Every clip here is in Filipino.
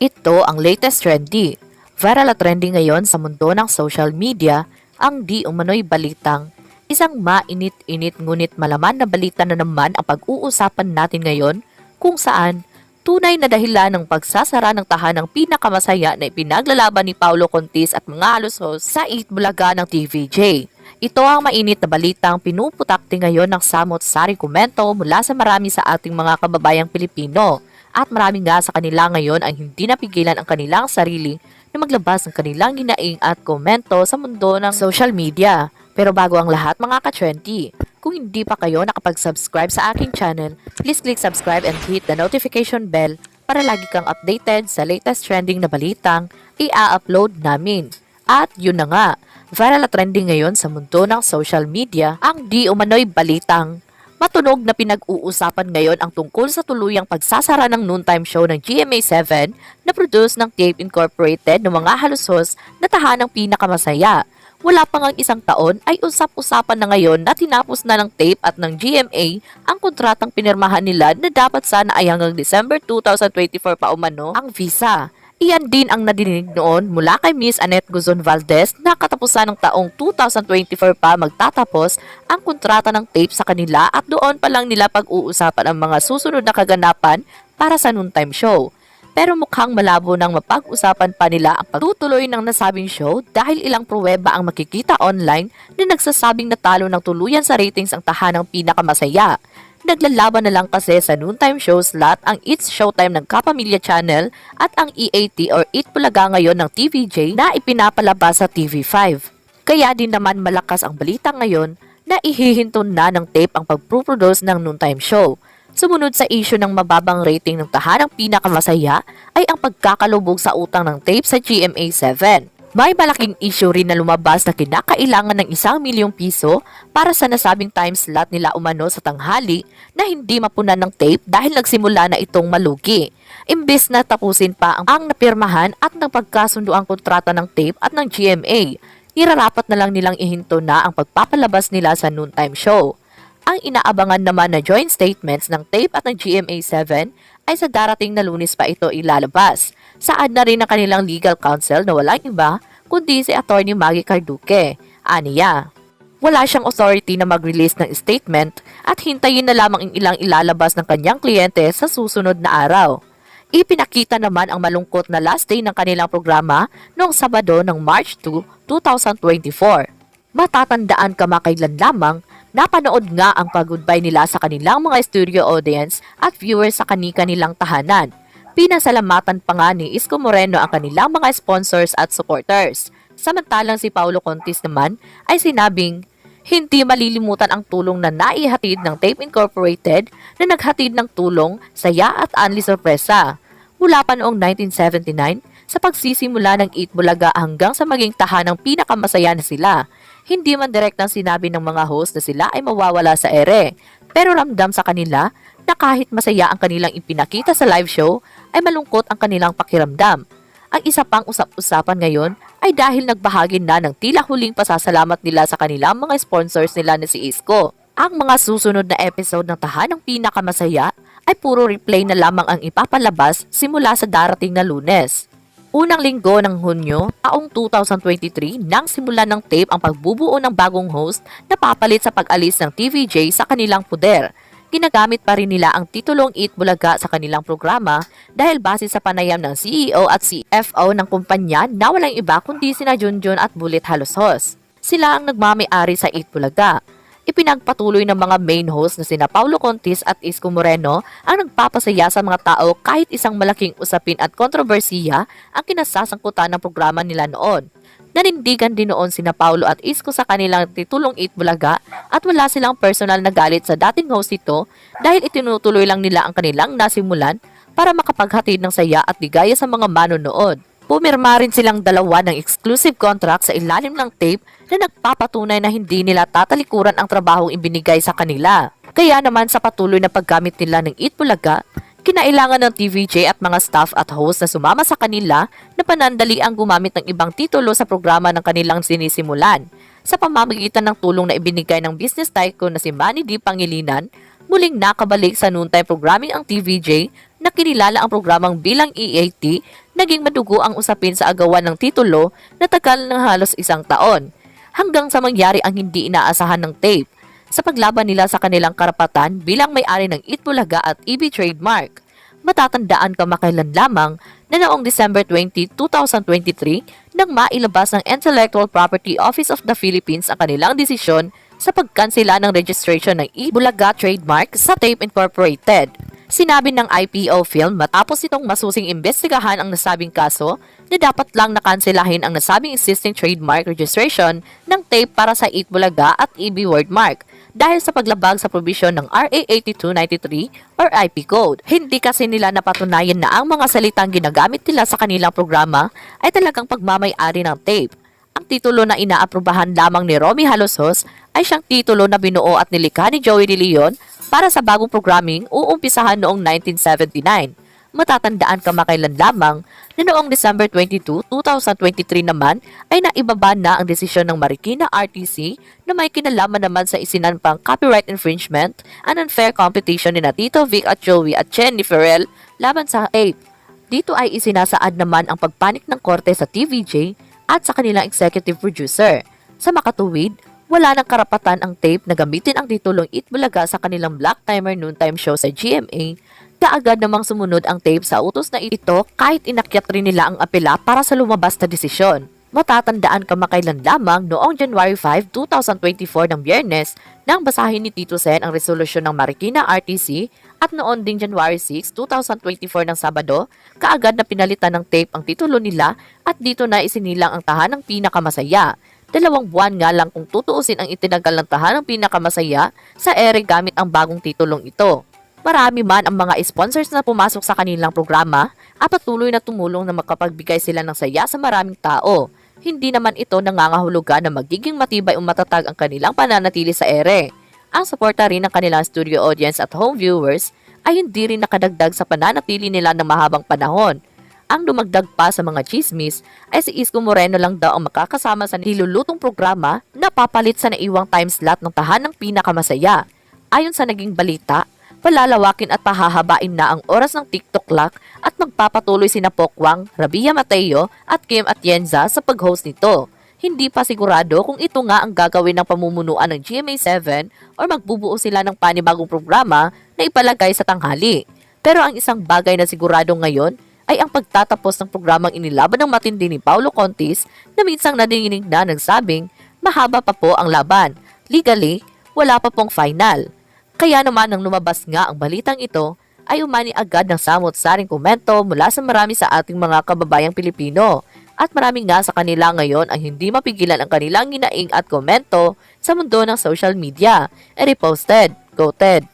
Ito ang latest trendy. Viral at trending ngayon sa mundo ng social media ang di umano'y balitang isang mainit-init ngunit malaman na balita na naman ang pag-uusapan natin ngayon kung saan tunay na dahilan ng pagsasara ng tahanang pinakamasaya na ipinaglalaban ni Paulo Contis at mga halos-host sa Eat Bulaga ng TVJ. Ito ang mainit na balitang pinuputakti ngayon ng samot-saring komento mula sa marami sa ating mga kababayang Pilipino. At marami nga sa kanila ngayon ang hindi napigilan ang kanilang sarili na maglabas ng kanilang hinaing at komento sa mundo ng social media. Pero bago ang lahat mga ka-trendy, kung hindi pa kayo nakapag-subscribe sa aking channel, please click subscribe and hit the notification bell para lagi kang updated sa latest trending na balitang i-upload namin. At yun na nga, viral at trending ngayon sa mundo ng social media ang di umano'y balitang matunog na pinag-uusapan ngayon ang tungkol sa tuluyang pagsasara ng noontime show ng GMA7 na produce ng Tape Incorporated ng mga halos-host na tahanang pinakamasaya. Wala pa ngang isang taon ay usap-usapan na ngayon na tinapos na ng Tape at ng GMA ang kontratang pinirmahan nila na dapat sana ay hanggang December 2024 pa umano ang visa. Iyan din ang nadinig noon mula kay Miss Annette Guzon Valdez na katapusan ng taong 2024 pa magtatapos ang kontrata ng Tape sa kanila at doon pa lang nila pag-uusapan ang mga susunod na kaganapan para sa noontime show. Pero mukhang malabo nang mapag-usapan pa nila ang pagtutuloy ng nasabing show dahil ilang pruweba ang makikita online na nagsasabing natalo ng tuluyan sa ratings ang tahanang pinakamasaya. Naglalaban na lang kasi sa noontime show slot ang It's Showtime ng Kapamilya Channel at ang EAT or Eat Bulaga ngayon ng TVJ na ipinapalabas sa TV5. Kaya din naman malakas ang balita ngayon na ihihinto na ng Tape ang pag-produce ng noontime show. Sumunod sa issue ng mababang rating ng tahanang pinakamasaya ay ang pagkakalubog sa utang ng Tape sa GMA7. May malaking issue rin na lumabas na kinakailangan ng 1 milyong piso para sa nasabing time slot nila umano sa tanghali na hindi mapunan ng Tape dahil nagsimula na itong malugi. Imbes na tapusin pa ang napirmahan at napagkasundo ang kontrata ng Tape at ng GMA, nirarapat na lang nilang ihinto na ang pagpapalabas nila sa noontime show. Ang inaabangan naman na joint statements ng Tape at ng GMA7 ay sa darating na Lunes pa ito ilalabas. Saad na rin ang kanilang legal counsel na walang iba kundi si Atty. Maggie Carduque. Aniya, wala siyang authority na mag-release ng statement at hintayin na lamang ang ilang ilalabas ng kanyang kliyente sa susunod na araw. Ipinakita naman ang malungkot na last day ng kanilang programa noong Sabado ng March 2, 2024. Matatandaan kamakailan lamang, napanood nga ang pag-goodbye nila sa kanilang mga studio audience at viewers sa kani-kanilang tahanan. Pinasalamatan pa nga ni Isko Moreno ang kanilang mga sponsors at supporters. Samantalang si Paulo Contis naman ay sinabing hindi malilimutan ang tulong na naihatid ng Tape Incorporated na naghatid ng tulong, saya at anli sorpresa. Mula pa noong 1979 sa pagsisimula ng Eat Bulaga hanggang sa maging tahanang pinakamasaya na sila. Hindi man direktang sinabi ng mga host na sila ay mawawala sa ere. Pero ramdam sa kanila na kahit masaya ang kanilang ipinakita sa live show, ay malungkot ang kanilang pakiramdam. Ang isa pang usap-usapan ngayon ay dahil nagbahagi na ng tila huling pasasalamat nila sa kanilang mga sponsors nila na si Isko. Ang mga susunod na episode ng Tahanang Pinakamasaya ay puro replay na lamang ang ipapalabas simula sa darating na Lunes. Unang linggo ng Hunyo, taong 2023, nang simulan ng Tape ang pagbubuo ng bagong host na papalit sa pag-alis ng TVJ sa kanilang puder. Ginagamit pa rin nila ang titulong Eat Bulaga sa kanilang programa dahil base sa panayam ng CEO at CFO ng kumpanya na walang iba kundi sina Junjun at Bullet Halos-Hos. Sila ang nagmamay-ari sa Eat Bulaga. Ipinagpatuloy ng mga main host na sina Paulo Contis at Isko Moreno ang nagpapasaya sa mga tao kahit isang malaking usapin at kontrobersiya ang kinasasangkutan ng programa nila noon. Nanindigan din noon sina Paulo at Isko sa kanilang titulong Eat Bulaga at wala silang personal na galit sa dating host ito dahil itinutuloy lang nila ang kanilang nasimulan para makapaghatid ng saya at ligaya sa mga manonood. Pumirma rin silang dalawa ng exclusive contract sa ilalim ng Tape na nagpapatunay na hindi nila tatalikuran ang trabahong ibinigay sa kanila. Kaya naman sa patuloy na paggamit nila ng Eat Bulaga, kinailangan ng TVJ at mga staff at host na sumama sa kanila na panandali ang gumamit ng ibang titulo sa programa ng kanilang sinisimulan. Sa pamamagitan ng tulong na ibinigay ng business tycoon na si Manny D. Pangilinan, muling nakabalik sa noontime programming ang TVJ na kinilala ang programang bilang EAT Naging madugo ang usapin sa agawan ng titulo na tagal ng halos isang taon, hanggang sa mangyari ang hindi inaasahan ng tape sa paglaban nila sa kanilang karapatan bilang may-ari ng Eat Bulaga at EB trademark. Matatandaan kamakailan lamang na noong December 20, 2023 nang mailabas ng Intellectual Property Office of the Philippines ang kanilang desisyon sa pagkansela ng registration ng Eat Bulaga trademark sa Tape Incorporated. Sinabi ng IPO Film matapos itong masusing imbestigahan ang nasabing kaso na dapat lang nakanselahin ang nasabing existing trademark registration ng tape para sa Eat Bulaga at EB Wordmark dahil sa paglabag sa probisyon ng RA 8293 or IP Code. Hindi kasi nila napatunayan na ang mga salitang ginagamit nila sa kanilang programa ay talagang pagmamay-ari ng tape. Ang titulo na inaaprubahan lamang ni Romy Halosos ay siyang titulo na binuo at nilikha ni Joey De Leon para sa bagong programming uumpisahan noong 1979. Matatandaan kamakailan lamang na noong December 22, 2023 naman ay naibaba na ang desisyon ng Marikina RTC na may kinalaman naman sa isinanpang copyright infringement and unfair competition ni Tito Vic at Joey at Jenny Ferrell laban sa tape. Dito ay isinasaad naman ang pagpanik ng korte sa TVJ at sa kanilang executive producer. Sa makatuwid, wala ng karapatan ang tape na gamitin ang titulong Eat Bulaga sa kanilang Black Timer Noontime Show sa GMA. Kaagad namang sumunod ang tape sa utos na ito kahit inakyat rin nila ang apela para sa lumabas na desisyon. Matatandaan kamakailan lamang noong January 5, 2024 ng Biyernes nang basahin ni Tito Sen ang resolusyon ng Marikina RTC at noon ding January 6, 2024 ng Sabado, kaagad na pinalitan ng tape ang titulo nila at dito na isinilang ang tahanang pinakamasaya. 2 buwan nga lang kung tutuusin ang itinagal ng tahanang pinakamasaya sa ere gamit ang bagong titulong ito. Marami man ang mga sponsors na pumasok sa kanilang programa at patuloy na tumulong na makapagbigay sila ng saya sa maraming tao. Hindi naman ito nangangahulugan na magiging matibay o matatag ang kanilang pananatili sa ere. Ang suporta rin ng kanilang studio audience at home viewers ay hindi rin nakadagdag sa pananatili nila ng mahabang panahon. Ang dumagdag pa sa mga chismis ay si Isko Moreno lang daw ang makakasama sa nilulutong programa na papalit sa naiwang time slot ng tahanang pinakamasaya. Ayon sa naging balita, palalawakin at pahahabain na ang oras ng TikTok clock at magpapatuloy sina Pokwang, Rabia Mateo at Kim Atienza sa pag-host nito. Hindi pa sigurado kung ito nga ang gagawin ng pamumunuan ng GMA7 or magbubuo sila ng panibagong programa na ipalagay sa tanghali. Pero ang isang bagay na sigurado ngayon ay ang pagtatapos ng programang inilaban ng matindi ni Paulo Contis na minsang nadinig na nagsabing mahaba pa po ang laban. Legally, wala pa pong final. Kaya naman nang lumabas nga ang balitang ito, ay umani agad ng samot-saring komento mula sa marami sa ating mga kababayang Pilipino. At marami nga sa kanila ngayon ang hindi mapigilan ang kanilang ginaing at komento sa mundo ng social media. Reposted, quoted.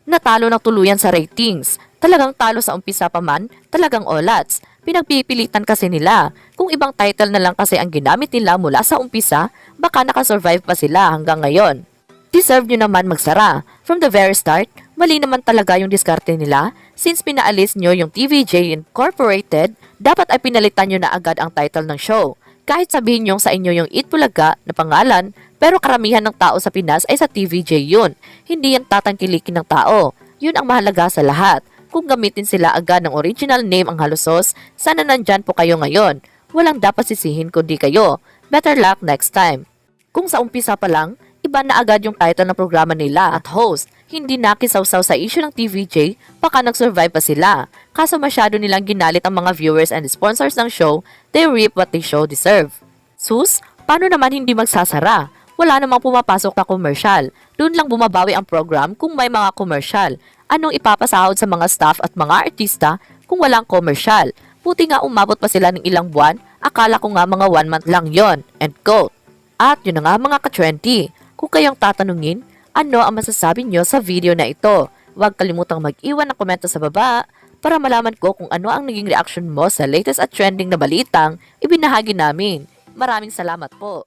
Natalo ng tuluyan sa ratings. Talagang talo sa umpisa pa man, talagang olats. Pinagpipilitan kasi nila. Kung ibang title na lang kasi ang ginamit nila mula sa umpisa, baka nakasurvive pa sila hanggang ngayon. Deserve nyo naman magsara. From the very start, mali naman talaga yung diskarte nila. Since pinaalis nyo yung TVJ Incorporated, dapat ay pinalitan nyo na agad ang title ng show. Kahit sabihin nyo sa inyo yung Eat Bulaga na pangalan, pero karamihan ng tao sa Pinas ay sa TVJ yun. Hindi yan tatangkilikin ng tao. Yun ang mahalaga sa lahat. Kung gamitin sila agad ng original name ang Halosos, sana nandyan po kayo ngayon. Walang dapat sisihin kundi kayo. Better luck next time. Kung sa umpisa pa lang, iba na agad yung title ng programa nila at host. Hindi nakisawsaw sa issue ng TVJ, baka nag-survive pa sila. Kaso masyado nilang ginalit ang mga viewers and sponsors ng show, they reap what they show deserve. Sus, paano naman hindi magsasara? Wala namang pumapasok na commercial. Doon lang bumabawi ang program kung may mga commercial. Anong ipapasahod sa mga staff at mga artista kung walang commercial? Buti nga umabot pa sila ng ilang buwan, akala ko nga mga 1 month lang yon. End quote. At yun na nga mga ka-20. Kung kayong tatanungin, ano ang masasabi nyo sa video na ito? Huwag kalimutang mag-iwan ng komento sa baba para malaman ko kung ano ang naging reaction mo sa latest at trending na balitang ibinahagi namin. Maraming salamat po.